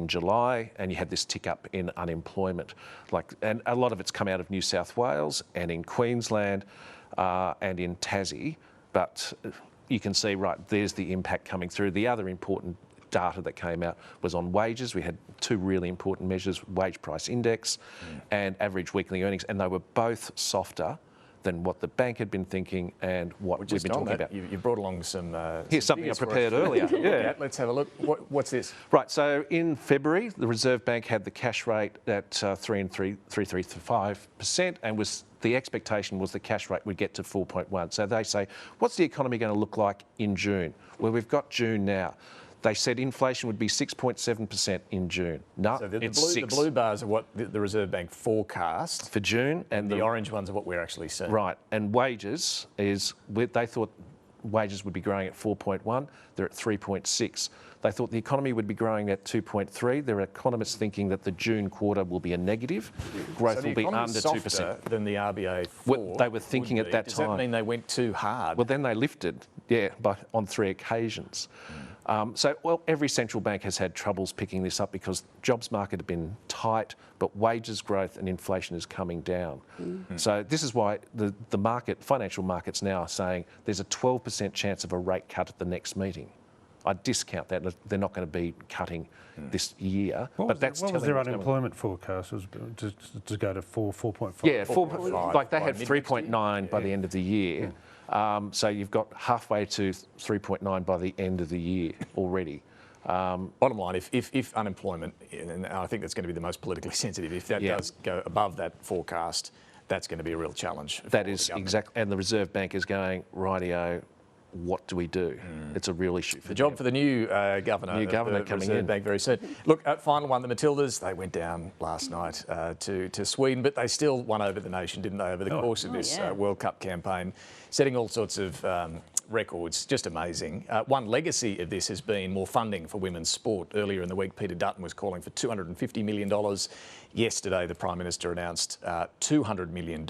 July, and you had this tick up in unemployment. And a lot of it's come out of New South Wales and in Queensland and in Tassie. But you can see, there's the impact coming through. The other important data that came out was on wages. We had two really important measures, wage price index and average weekly earnings, and they were both softer than what the bank had been thinking and what we've been talking about. You brought along some... Here's something I prepared earlier. Yeah. Let's have a look. What's this? Right, so in February, the Reserve Bank had the cash rate at 3.35%, and the expectation was the cash rate would get to 4.1. So they say, what's the economy going to look like in June? Well, we've got June now. They said inflation would be 6.7% in June. No, so it's 6. The blue bars are what the Reserve Bank forecast for June, and the orange ones are what we're actually seeing. Right, and wages they thought wages would be growing at 4.1. They're at 3.6. They thought the economy would be growing at 2.3. There are economists thinking that the June quarter will be a negative. Growth will be under 2%. Than the RBA thought. They were thinking at that time. Does that mean they went too hard? Well, then they lifted, on 3 occasions. Every central bank has had troubles picking this up because jobs market have been tight, but wages growth and inflation is coming down. So this is why the financial markets now are saying there's a 12% chance of a rate cut at the next meeting. I discount that. They're not going to be cutting this year. What was their unemployment forecast? Was to go to 4.5? Yeah, 4.5. They had 3.9 by the end of the year. So you've got halfway to 3.9 by the end of the year already. Bottom line, if unemployment, and I think that's going to be the most politically sensitive, if that does go above that forecast, that's going to be a real challenge. That is exactly, and the Reserve Bank is going, rightio, what do we do? It's a real issue. The job for the new governor. New governor of the coming Reserve in. Bank very soon. Look, final one, the Matildas, they went down last night to Sweden, but they still won over the nation, didn't they, over the course of this World Cup campaign, setting all sorts of records. Just amazing. One legacy of this has been more funding for women's sport. Earlier in the week, Peter Dutton was calling for $250 million. Yesterday, the Prime Minister announced $200 million.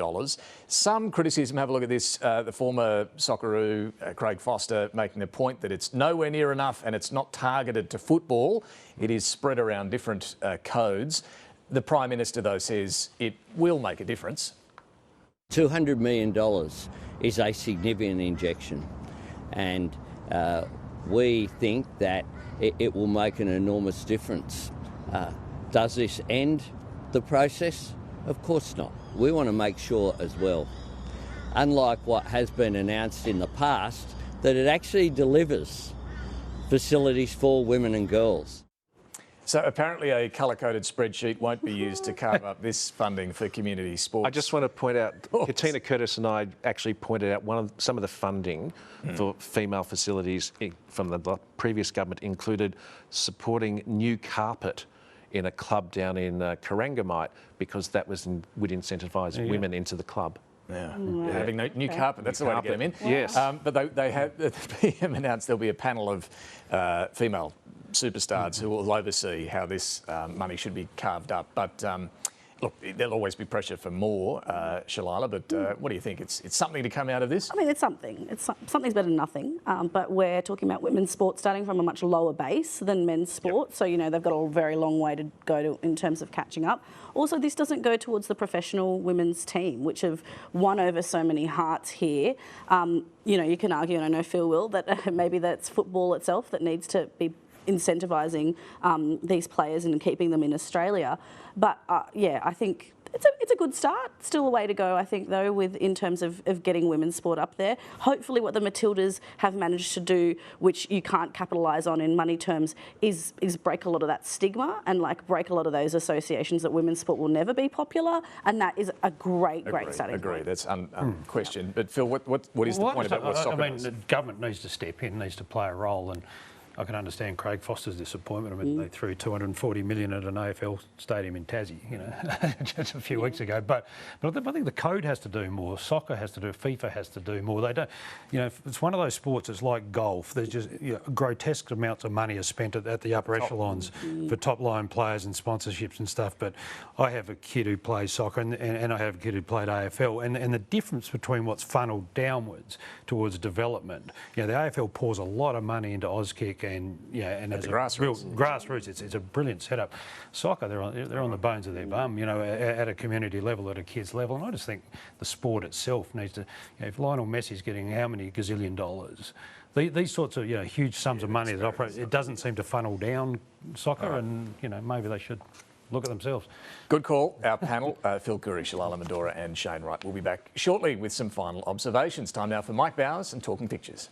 Some criticism, have a look at this, the former Socceroo, Craig Foster, making the point that it's nowhere near enough and it's not targeted to football. It is spread around different codes. The Prime Minister, though, says it will make a difference. $200 million is a significant injection, and we think that it will make an enormous difference. Does this end the process? Of course not. We want to make sure as well, unlike what has been announced in the past, that it actually delivers facilities for women and girls. So apparently a colour-coded spreadsheet won't be used to carve up this funding for community sports. I just want to point out, Katina Curtis and I actually pointed out some of the funding for female facilities from the previous government included supporting new carpet in a club down in Corangamite, because that would incentivise women into the club. Having new carpet, that's the way to get them in. Yes. But they have, the PM announced there'll be a panel of female superstars who will oversee how this money should be carved up. But look, there'll always be pressure for more, Shalailah, but what do you think? It's something to come out of this? I mean, it's something. Something's better than nothing. But we're talking about women's sport starting from a much lower base than men's sport. So, you know, they've got a very long way to go in terms of catching up. Also, this doesn't go towards the professional women's team, which have won over so many hearts here. You know, you can argue, and I know Phil will, that maybe that's football itself that needs to be incentivising these players and keeping them in Australia. But yeah, I think it's a good start. Still a way to go, I think, though, in terms of getting women's sport up there. Hopefully what the Matildas have managed to do, which you can't capitalise on in money terms, is break a lot of that stigma and break a lot of those associations that women's sport will never be popular. And that is a great starting point. That's unquestioned. But Phil, what is the point about what soccer does? The government needs to step in, needs to play a role, and I can understand Craig Foster's disappointment. I mean, they threw $240 million at an AFL stadium in Tassie, you know, just a few weeks ago. But I think the code has to do more. Soccer has to do. FIFA has to do more. They don't, you know, it's one of those sports. It's like golf. There's just grotesque amounts of money are spent at the upper echelons for top line players and sponsorships and stuff. But I have a kid who plays soccer, and I have a kid who played AFL, and the difference between what's funneled downwards towards development. You know, the AFL pours a lot of money into Auskick. And it's grassroots. It's a brilliant setup. Soccer, they're on the bones of their bum, you know, at a community level, at a kids level. And I just think the sport itself needs to. You know, if Lionel Messi's getting how many gazillion dollars, these sorts of huge sums of money that operate, it doesn't seem to funnel down soccer, and maybe they should look at themselves. Good call. Our panel, Phil Coorey, Shalailah Medhora and Shane Wright, will be back shortly with some final observations. Time now for Mike Bowers and Talking Pictures.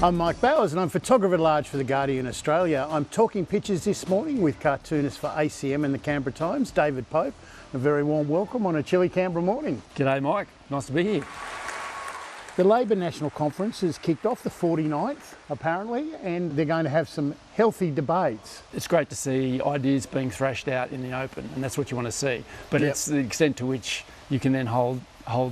I'm Mike Bowers and I'm photographer at large for The Guardian Australia. I'm talking pictures this morning with cartoonist for ACM and the Canberra Times, David Pope. A very warm welcome on a chilly Canberra morning. G'day Mike, nice to be here. The Labor National Conference has kicked off, the 49th apparently, and they're going to have some healthy debates. It's great to see ideas being thrashed out in the open, and that's what you want to see. But it's the extent to which you can then hold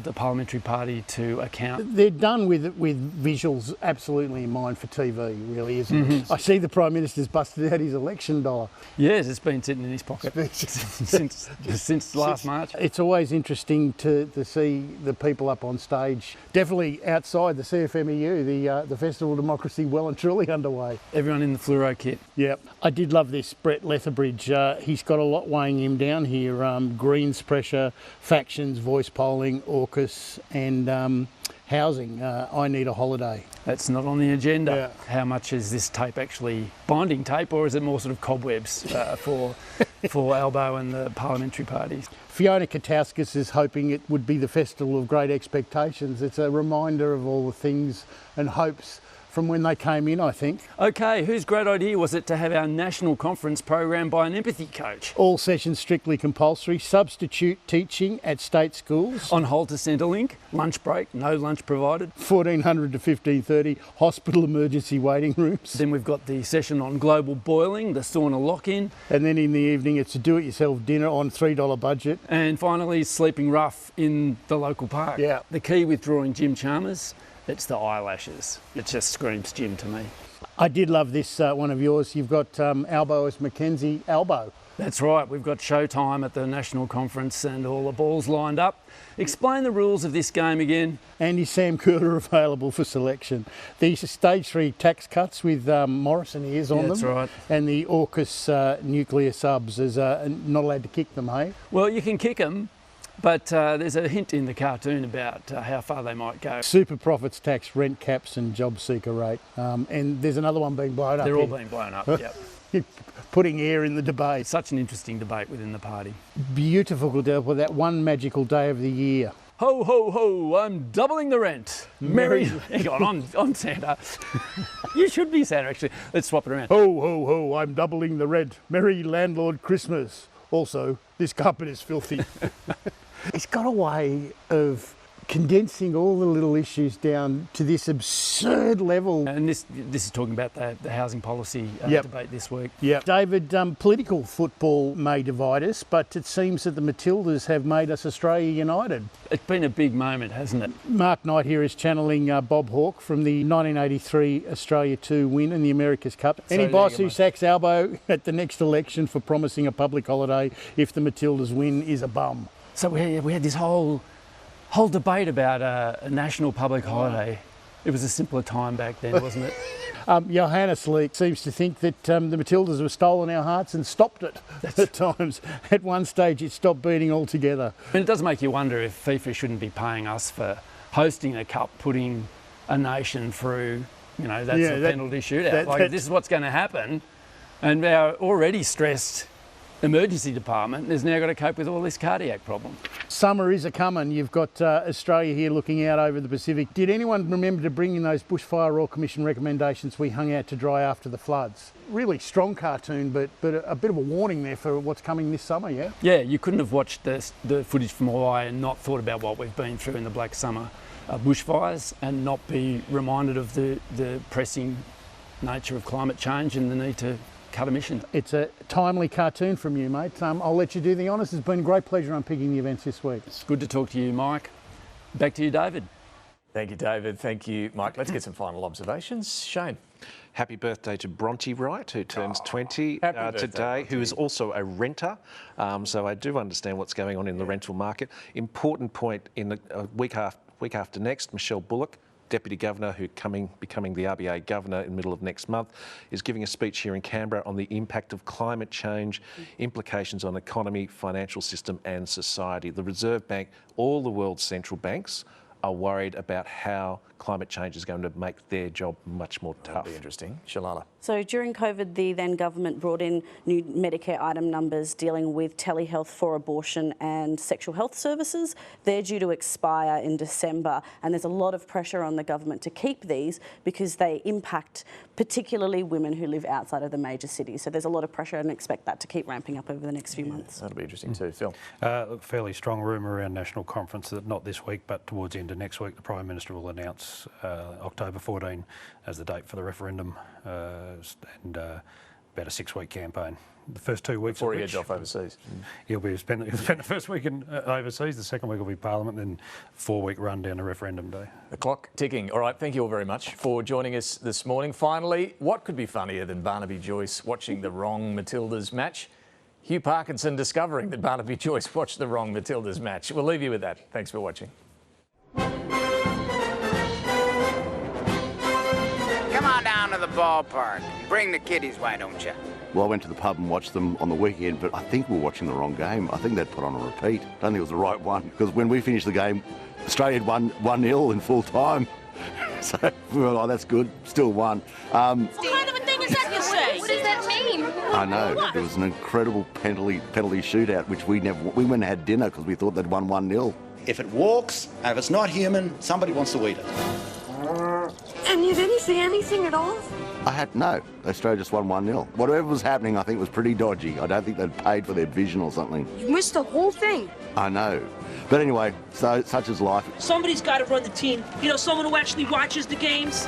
the parliamentary party to account. They're done with visuals absolutely in mind for TV, really, isn't it? I see the Prime Minister's busted out his election dollar. Yes, it's been sitting in his pocket since last March. It's always interesting to see the people up on stage, definitely outside the CFMEU, the Festival of Democracy well and truly underway. Everyone in the fluoro kit. Yep. I did love this, Brett Lethbridge. He's got a lot weighing him down here. Greens pressure, factions, voice polling, AUKUS and housing. I need a holiday. That's not on the agenda. Yeah. How much is this tape actually binding tape, or is it more sort of cobwebs for Albo and the parliamentary parties? Fiona Katauskas is hoping it would be the festival of great expectations. It's a reminder of all the things and hopes from when they came in, I think. Okay, whose great idea was it to have our national conference programmed by an empathy coach? All sessions strictly compulsory, substitute teaching at state schools. On hold to Centrelink, lunch break, no lunch provided. 1400 to 15:30, hospital emergency waiting rooms. Then we've got the session on global boiling, the sauna lock-in. And then in the evening it's a do-it-yourself dinner on $3 budget. And finally, sleeping rough in the local park. Yeah. The key with drawing Jim Chalmers, it's the eyelashes. It just screams Jim to me. I did love this one of yours. You've got Albo as Mackenzie Albo. That's right. We've got showtime at the national conference and all the balls lined up. Explain the rules of this game again. Andy Sam Curter available for selection. The stage 3 tax cuts with Morrison ears on them. That's right. And the AUKUS nuclear subs is not allowed to kick them, hey? Well, you can kick them, but there's a hint in the cartoon about how far they might go. Super profits tax, rent caps and job seeker rate. And there's another one being blown up. They're all being blown up, yep. Putting air in the debate. It's such an interesting debate within the party. Beautiful to deal with that one magical day of the year. Ho, ho, ho, I'm doubling the rent. Merry... Hang on, I'm Santa. You should be Santa, actually. Let's swap it around. Ho, ho, ho, I'm doubling the rent. Merry landlord Christmas. Also, this carpet is filthy. It's got a way of condensing all the little issues down to this absurd level. And this is talking about the housing policy debate this week. Yeah, David, political football may divide us, but it seems that the Matildas have made us Australia United. It's been a big moment, hasn't it? Mark Knight here is channeling Bob Hawke from the 1983 Australia 2 win in the America's Cup. Any boss who sacks Albo at the next election for promising a public holiday if the Matildas win is a bum. So we had this whole debate about a national public holiday. It was a simpler time back then, wasn't it? Johannes Leek seems to think that the Matildas have stolen our hearts and stopped it at times. At one stage it stopped beating altogether. And it does make you wonder if FIFA shouldn't be paying us for hosting a cup, putting a nation through, that's a penalty shootout. This is what's going to happen. And our already stressed emergency department has now got to cope with all this cardiac problem. Summer is a-coming. You've got Australia here looking out over the Pacific. Did anyone remember to bring in those Bushfire Royal Commission recommendations we hung out to dry after the floods? Really strong cartoon, but a bit of a warning there for what's coming this summer, yeah? Yeah, you couldn't have watched the footage from Hawaii and not thought about what we've been through in the Black Summer bushfires and not be reminded of the pressing nature of climate change and the need to cut emissions. It's a timely cartoon from you, mate. I'll let you do the honours. It's been a great pleasure unpicking the events this week. It's good to talk to you, Mike. Back to you, David. Thank you, David. Thank you, Mike. Let's get some final observations. Shane. Happy birthday to Bronte Wright, who turns 20 today, who is also a renter. So I do understand what's going on in the rental market. Important point, in the week after next, Michelle Bullock, Deputy Governor, who becoming the RBA Governor in the middle of next month, is giving a speech here in Canberra on the impact of climate change, implications on economy, financial system and society. The Reserve Bank, all the world's central banks, are worried about how climate change is going to make their job much more tough. That'll be interesting. Shalailah. So during COVID, the then government brought in new Medicare item numbers dealing with telehealth for abortion and sexual health services. They're due to expire in December, and there's a lot of pressure on the government to keep these because they impact particularly women who live outside of the major cities. So there's a lot of pressure and expect that to keep ramping up over the next few months. That'll be interesting too. Phil? Fairly strong rumour around national conference that not this week but towards the end of next week the Prime Minister will announce October 14 as the date for the referendum and about a 6-week campaign. The first 2 weeks before he heads off overseas. He'll spend the first week overseas, the second week will be Parliament, then 4-week run down to referendum day. The clock ticking. All right, thank you all very much for joining us this morning. Finally, what could be funnier than Barnaby Joyce watching the wrong Matildas match? Huw Parkinson discovering that Barnaby Joyce watched the wrong Matildas match. We'll leave you with that. Thanks for watching. Come on down to the ballpark. Bring the kiddies, why don't you? Well, I went to the pub and watched them on the weekend, but I think we're watching the wrong game. I think they'd put on a repeat. I don't think it was the right one, because when we finished the game, Australia had won 1-0 in full time. So we were like, that's good, still won. What kind of a thing is that you say? What does that mean? I know. It was an incredible penalty shootout, which we went and had dinner because we thought they'd won 1-0. If it walks, and if it's not human, somebody wants to eat it. And you didn't see anything at all? No. Australia just won 1-0. Whatever was happening, I think, was pretty dodgy. I don't think they'd paid for their vision or something. You missed the whole thing. I know. But anyway, so such is life. Somebody's got to run the team. You know, someone who actually watches the games.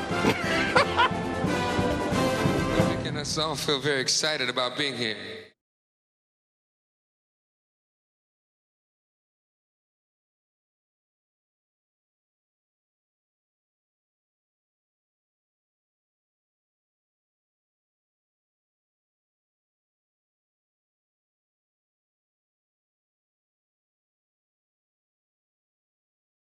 Making us all feel very excited about being here.